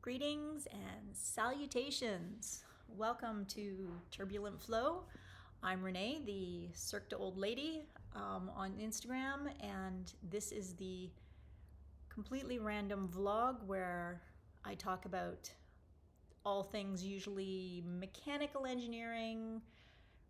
Greetings and salutations. Welcome to Turbulent Flow. I'm Renee, the Cirque du Old Lady on Instagram, and this is the completely random vlog where I talk about all things usually mechanical engineering,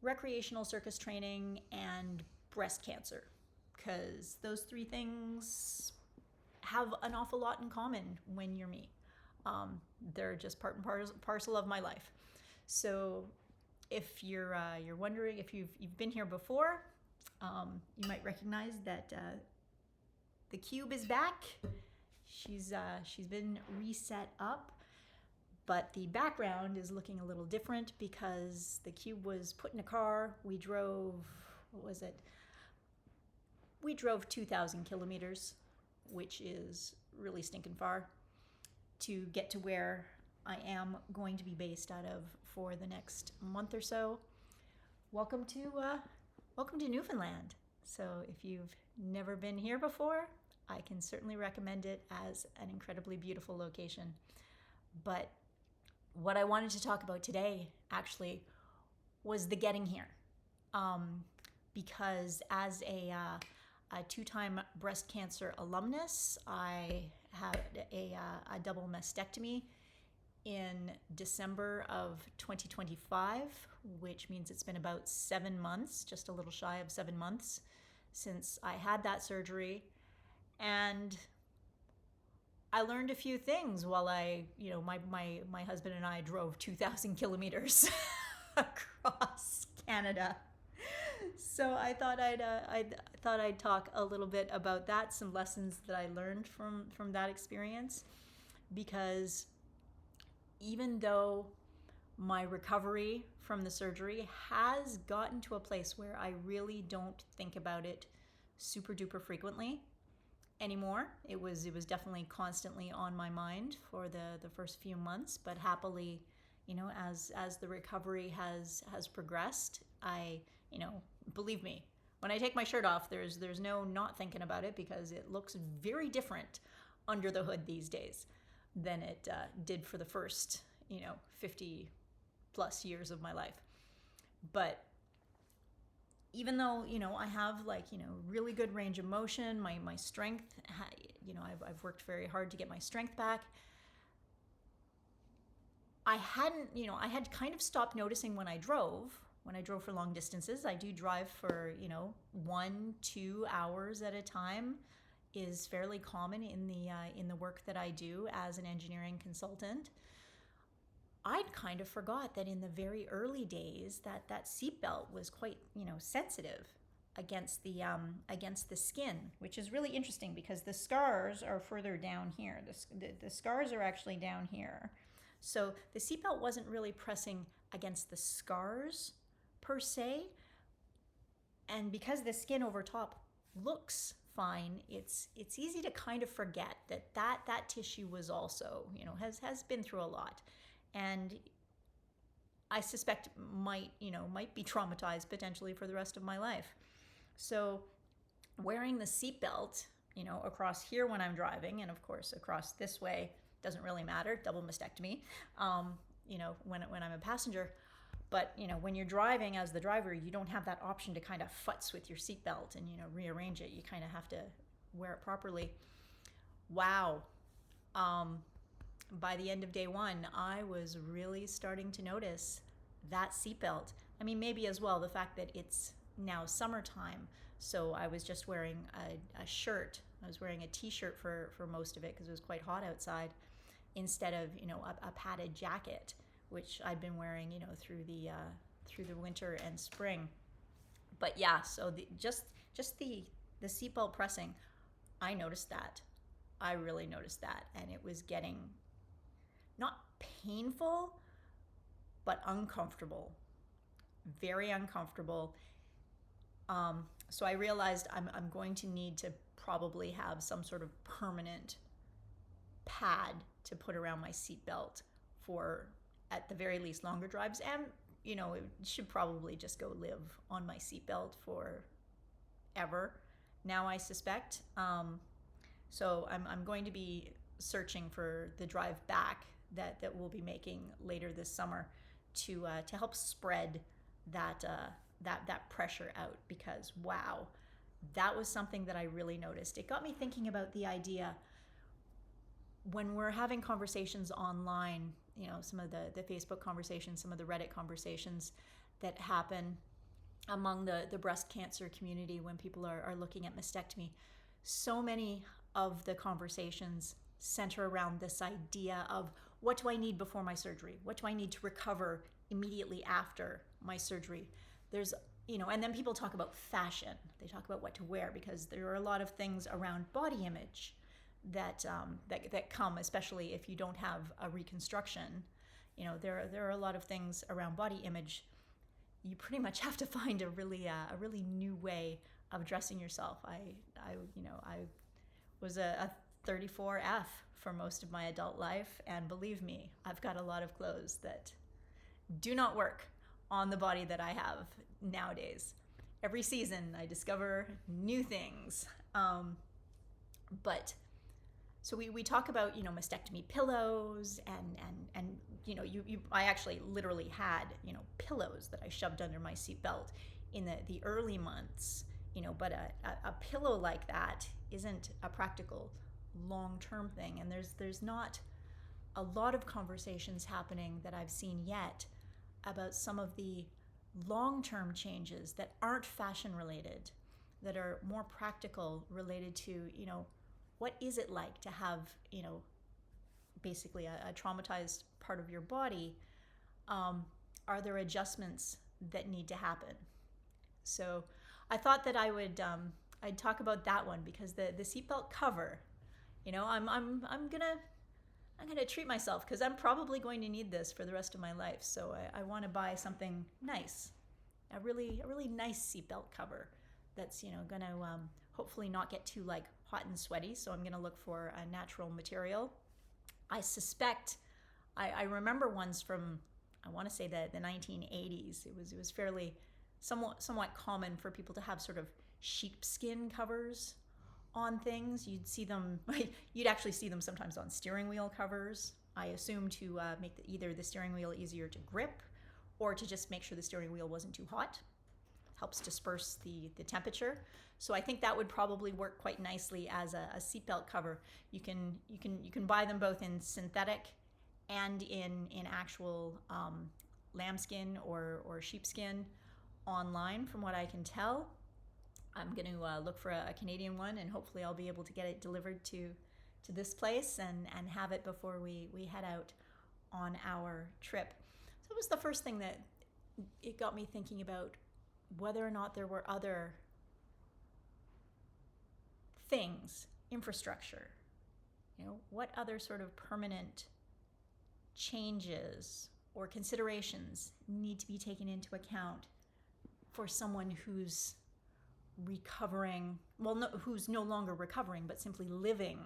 recreational circus training, and breast cancer, because those three things have an awful lot in common when you're me. They're just part and parcel of my life. So if you're wondering if you've been here before, you might recognize that the cube is back. She's been reset up, but the background is looking a little different because the cube was put in a car. We drove, what was it? We drove 2,000 kilometers, which is really stinking far, to get to where I am going to be based out of for the next month or so. Welcome to Newfoundland. So if you've never been here before, I can certainly recommend it as an incredibly beautiful location. But what I wanted to talk about today actually was the getting here, because as a two-time breast cancer alumnus, I had a double mastectomy in December of 2025, which means it's been about 7 months, just a little shy of 7 months since I had that surgery. And I learned a few things while my husband and I drove 2,000 kilometers across Canada. So I thought I'd talk a little bit about that, some lessons that I learned from that experience, because even though my recovery from the surgery has gotten to a place where I really don't think about it super duper frequently anymore. It was definitely constantly on my mind for the first few months, but happily, as the recovery has progressed, believe me, when I take my shirt off, there's no not thinking about it, because it looks very different under the hood these days than it did for the first 50 plus years of my life. But even though I have really good range of motion, my strength, I've worked very hard to get my strength back. I had kind of stopped noticing when I drove for long distances. I do drive for 1-2 hours at a time, is fairly common in the work that I do as an engineering consultant. I'd kind of forgot that in the very early days that seatbelt was quite sensitive against the skin, which is really interesting because the scars are further down here. The scars are actually down here. So the seatbelt wasn't really pressing against the scars per se, and because the skin over top looks fine, it's easy to kind of forget that tissue was also has been through a lot, and I suspect might be traumatized potentially for the rest of my life. So wearing the seatbelt across here when I'm driving, and of course across this way, doesn't really matter, double mastectomy, when I'm a passenger. But when you're driving as the driver, you don't have that option to kind of futz with your seatbelt and rearrange it. You kind of have to wear it properly. Wow. By the end of day one, I was really starting to notice that seatbelt. I mean, maybe as well the fact that it's now summertime, so I was just wearing a shirt. I was wearing a t-shirt for most of it because it was quite hot outside, instead of a padded jacket, which I'd been wearing through the winter and spring. But yeah, so just the seatbelt pressing, I noticed that. I really noticed that, and it was getting not painful, but uncomfortable, very uncomfortable. So I realized I'm going to need to probably have some sort of permanent pad to put around my seatbelt for, at the very least, longer drives, and it should probably just go live on my seatbelt forever now, I suspect. So I'm going to be searching for the drive back that we'll be making later this summer to help spread that that pressure out, because wow, that was something that I really noticed. It got me thinking about the idea when we're having conversations online, some of the Facebook conversations, some of the Reddit conversations that happen among the breast cancer community when people are looking at mastectomy. So many of the conversations center around this idea of, what do I need before my surgery? What do I need to recover immediately after my surgery? There's, and then people talk about fashion. They talk about what to wear, because there are a lot of things around body image that come, especially if you don't have a reconstruction. There are a lot of things around body image. You pretty much have to find a really new way of dressing yourself. I was a 34F for most of my adult life, and believe me, I've got a lot of clothes that do not work on the body that I have nowadays. Every season I discover new things. But so we talk about, mastectomy pillows and I actually literally had, pillows that I shoved under my seatbelt in the early months, but a pillow like that isn't a practical long-term thing. And there's not a lot of conversations happening that I've seen yet about some of the long-term changes that aren't fashion related, that are more practical, related to, what is it like to have, basically a traumatized part of your body? Are there adjustments that need to happen? So I thought that I'd talk about that one, because the seatbelt cover, I'm gonna treat myself, because I'm probably going to need this for the rest of my life. So I want to buy something nice, a really nice seatbelt cover that's gonna hopefully not get too hot and sweaty. So I'm gonna look for a natural material. I suspect I remember ones from, I want to say the 1980s. It was fairly somewhat common for people to have sort of sheepskin covers on things. You'd actually see them sometimes on steering wheel covers, I assume, to make either the steering wheel easier to grip, or to just make sure the steering wheel wasn't too hot. Helps disperse the temperature. So I think that would probably work quite nicely as a seatbelt cover. You can buy them both in synthetic and in actual lambskin or sheepskin online, from what I can tell. I'm going to look for a Canadian one, and hopefully I'll be able to get it delivered to this place and have it before we head out on our trip. So it was the first thing that it got me thinking about whether or not there were other things, infrastructure, what other sort of permanent changes or considerations need to be taken into account for someone who's recovering, who's no longer recovering, but simply living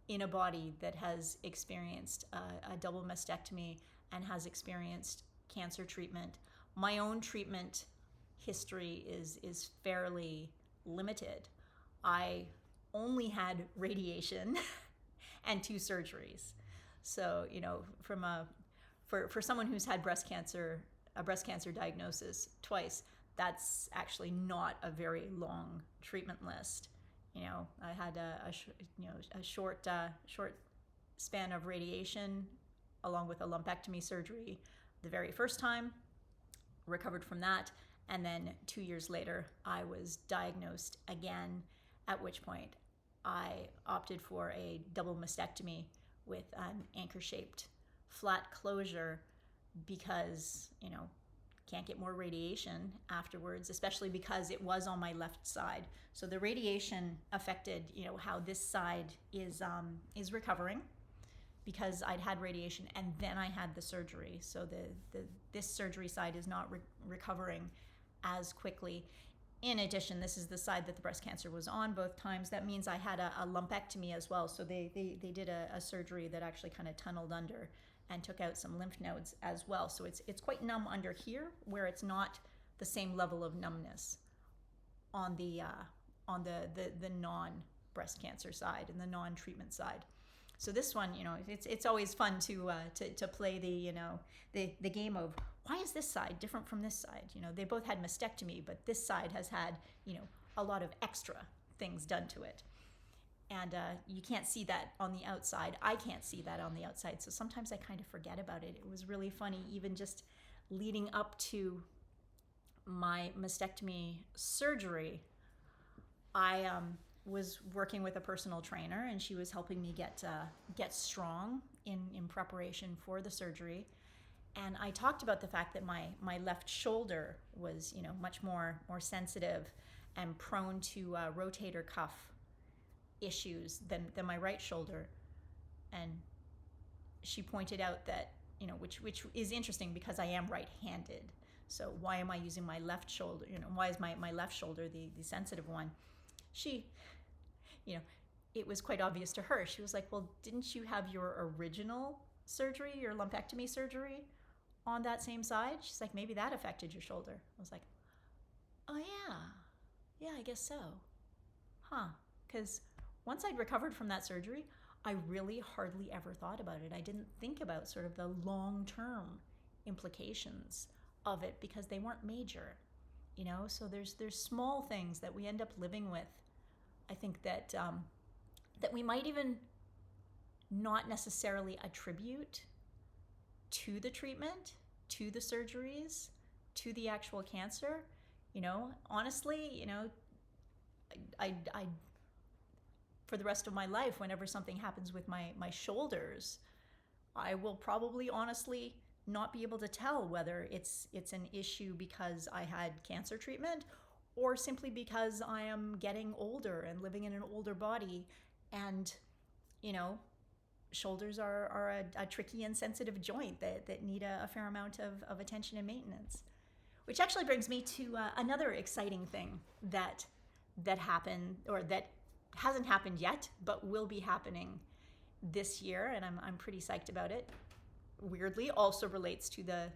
in a body that has experienced a double mastectomy and has experienced cancer treatment. My own treatment history is fairly limited. I only had radiation and 2 surgeries. So, for someone who's had a breast cancer diagnosis twice, that's actually not a very long treatment list. I had a short span of radiation along with a lumpectomy surgery the very first time, recovered from that, and then 2 years later I was diagnosed again, at which point I opted for a double mastectomy with an anchor-shaped flat closure, because can't get more radiation afterwards, especially because it was on my left side. So the radiation affected how this side is recovering, because I'd had radiation and then I had the surgery. So this surgery side is not recovering as quickly. In addition, this is the side that the breast cancer was on both times. That means I had a lumpectomy as well. So they did a surgery that actually kind of tunneled under and took out some lymph nodes as well. So it's quite numb under here, where it's not the same level of numbness on the non-breast cancer side and the non-treatment side. So this one, it's always fun to play the game of why is this side different from this side? They both had mastectomy, but this side has had a lot of extra things done to it. And you can't see that on the outside. I can't see that on the outside. So sometimes I kind of forget about it. It was really funny, even just leading up to my mastectomy surgery. I was working with a personal trainer, and she was helping me get strong in preparation for the surgery. And I talked about the fact that my left shoulder was much more sensitive and prone to rotator cuff issues than my right shoulder. And she pointed out that which is interesting because I am right-handed. So why am I using my left shoulder? Why is my left shoulder the sensitive one? She, it was quite obvious to her. She was like, well, didn't you have your original surgery, your lumpectomy surgery, on that same side? She's like, maybe that affected your shoulder. I was like, oh yeah, I guess so. Huh, because once I'd recovered from that surgery, I really hardly ever thought about it. I didn't think about sort of the long-term implications of it because they weren't major, So there's small things that we end up living with. I think that that we might even not necessarily attribute to the treatment, to the surgeries, to the actual cancer. Honestly, I for the rest of my life, whenever something happens with my shoulders, I will probably honestly not be able to tell whether it's an issue because I had cancer treatment or simply because I am getting older and living in an older body. And, shoulders are a tricky and sensitive joint that need a fair amount of attention and maintenance. Which actually brings me to another exciting thing that happened, or that hasn't happened yet, but will be happening this year, and I'm pretty psyched about it. Weirdly, also relates to the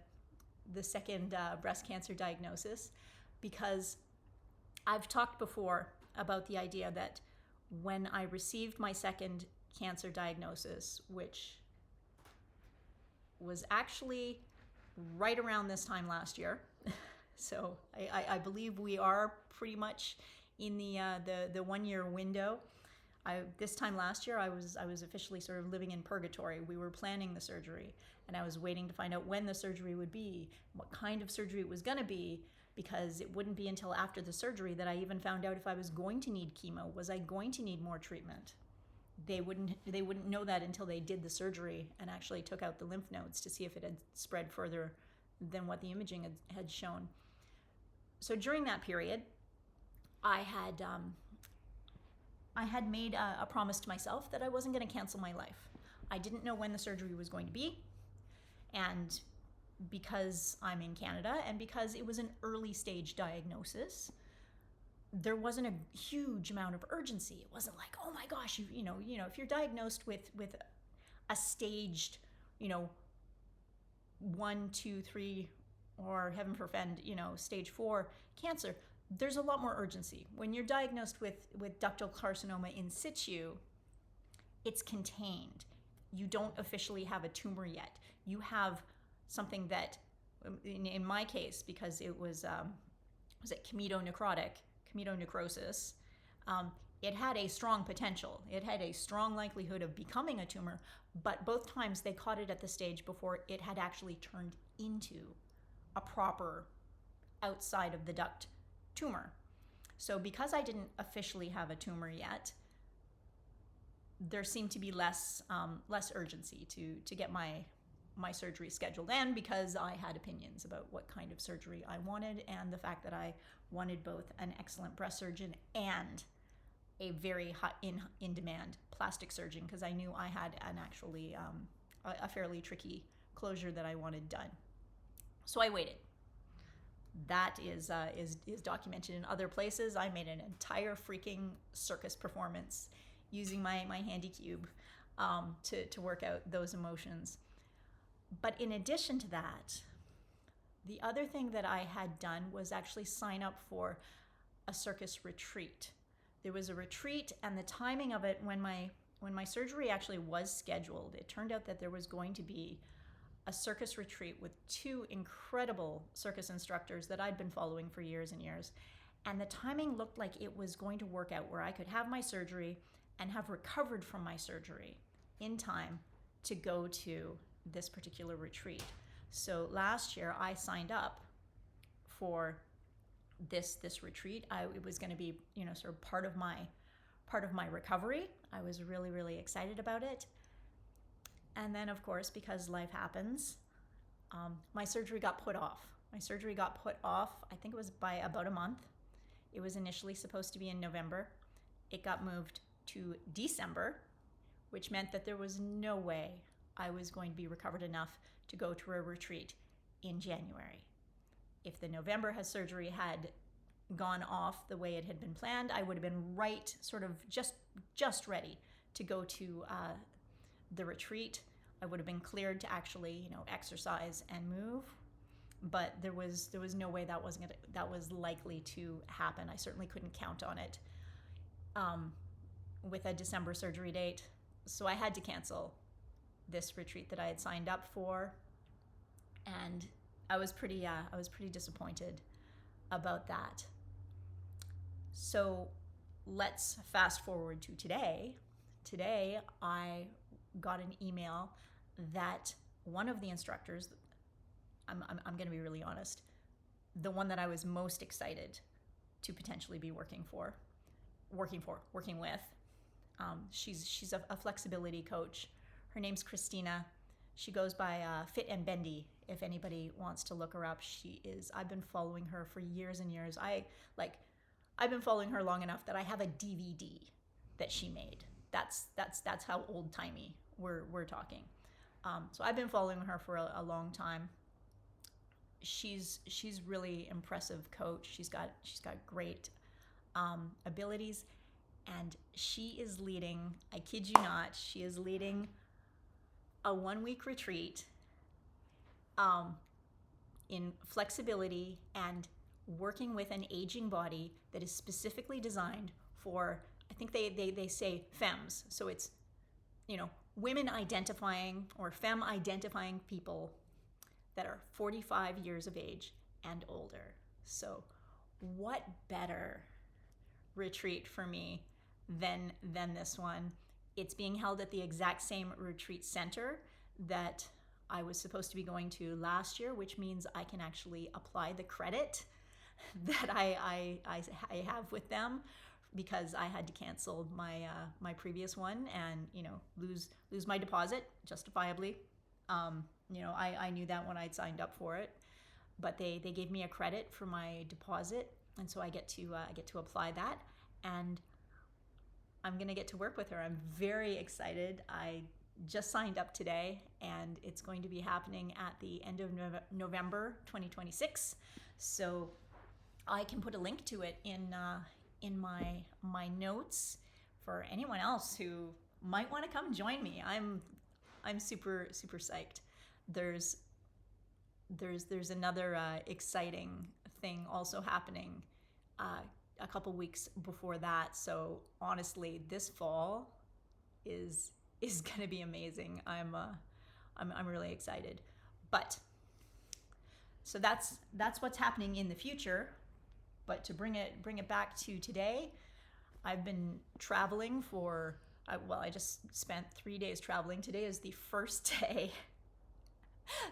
second breast cancer diagnosis, because I've talked before about the idea that when I received my second cancer diagnosis, which was actually right around this time last year, so I believe we are pretty much in the 1 year window. This time last year, I was officially sort of living in purgatory. We were planning the surgery, and I was waiting to find out when the surgery would be, what kind of surgery it was going to be, because it wouldn't be until after the surgery that I even found out if I was going to need chemo. Was I going to need more treatment? They wouldn't know that until they did the surgery and actually took out the lymph nodes to see if it had spread further than what the imaging had shown. So during that period, I had made a promise to myself that I wasn't going to cancel my life. I didn't know when the surgery was going to be, and because I'm in Canada and because it was an early stage diagnosis, there wasn't a huge amount of urgency. It wasn't like, oh my gosh, you know, if you're diagnosed with a staged, 1, 2, 3, or heaven forfend, stage 4 cancer, there's a lot more urgency. When you're diagnosed with ductal carcinoma in situ, it's contained. You don't officially have a tumor yet. You have something that, in my case, because it was chemitocrosis, it had a strong potential. It had a strong likelihood of becoming a tumor, but both times they caught it at the stage before it had actually turned into a proper outside of the duct tumor. So because I didn't officially have a tumor yet, there seemed to be less urgency to get my surgery scheduled, and because I had opinions about what kind of surgery I wanted, and the fact that I wanted both an excellent breast surgeon and a very hot in demand plastic surgeon, because I knew I had an actually a fairly tricky closure that I wanted done. So I waited. That is documented in other places. I made an entire freaking circus performance using my handy cube to work out those emotions. But in addition to that, the other thing that I had done was actually sign up for a circus retreat. There was a retreat, and the timing of it, when my when my surgery actually was scheduled, it turned out that there was going to be a circus retreat with two incredible circus instructors that I'd been following for years and years. And the timing looked like it was going to work out where I could have my surgery and have recovered from my surgery in time to go to this particular retreat. So last year I signed up for this retreat. It was going to be, sort of part of my recovery. I was really, really excited about it. And then, of course, because life happens, my surgery got put off. I think it was by about a month. It was initially supposed to be in November. It got moved to December, which meant that there was no way I was going to be recovered enough to go to a retreat in January. If the November surgery had gone off the way it had been planned, I would have been right, sort of just ready to go to the retreat. I would have been cleared to actually, exercise and move. But there was no way that was likely to happen. I certainly couldn't count on it with a December surgery date. So I had to cancel this retreat that I had signed up for, and I was pretty disappointed about that. So let's fast forward to today. Today I got an email that one of the instructors, I'm going to be really honest, the one that I was most excited to potentially be working with. She's a flexibility coach. Her name's Christina. She goes by Fit and Bendy. If anybody wants to look her up, I've been following her for years and years. I've been following her long enough that I have a DVD that she made. That's how old timey we're talking. So I've been following her for a long time. She's really impressive coach. She's got great abilities, and she is leading, I kid you not, she is leading a 1-week retreat in flexibility and working with an aging body that is specifically designed for, I think they say femmes. So it's, women identifying or femme identifying people that are 45 years of age and older. So what better retreat for me than this one? It's being held at the exact same retreat center that I was supposed to be going to last year, which means I can actually apply the credit that I have with them, because I had to cancel my previous one and lose my deposit justifiably. I knew that when I'd signed up for it, but they gave me a credit for my deposit, and so I get to apply that, and I'm gonna get to work with her. I'm very excited. I just signed up today, and it's going to be happening at the end of November 2026. So I can put a link to it in my notes for anyone else who might want to come join me. I'm super psyched. There's another exciting thing also happening a couple weeks before that. So honestly, this fall is going to be amazing. I'm really excited. But so that's what's happening in the future. But to bring it back to today, I've been traveling I just spent 3 days traveling. Today is the first day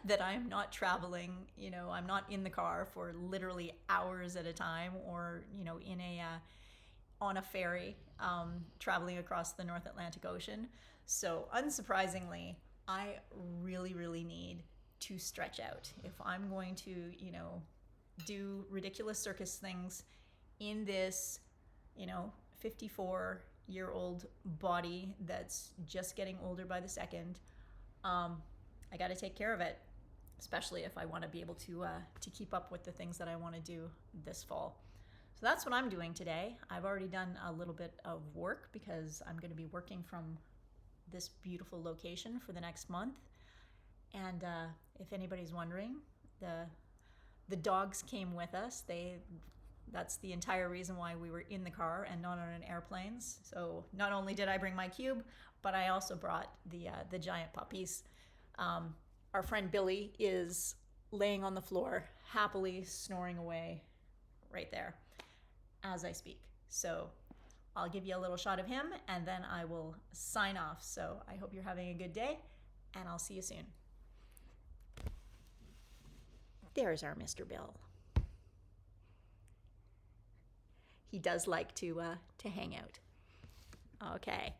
that I'm not traveling. I'm not in the car for literally hours at a time, or on a ferry traveling across the North Atlantic Ocean. So unsurprisingly, I really, really need to stretch out. If I'm going to, do ridiculous circus things in this, 54-year-old body that's just getting older by the second, I got to take care of it, especially if I want to be able to keep up with the things that I want to do this fall. So that's what I'm doing today. I've already done a little bit of work because I'm going to be working from this beautiful location for the next month. And if anybody's wondering, the dogs came with us. That's the entire reason why we were in the car and not on an airplane. So not only did I bring my cube, but I also brought the giant puppies. Our friend Billy is laying on the floor, happily snoring away right there as I speak. So I'll give you a little shot of him and then I will sign off. So I hope you're having a good day and I'll see you soon. There's our Mr. Bill. He does like to hang out. Okay.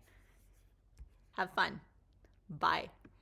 Have fun. Bye.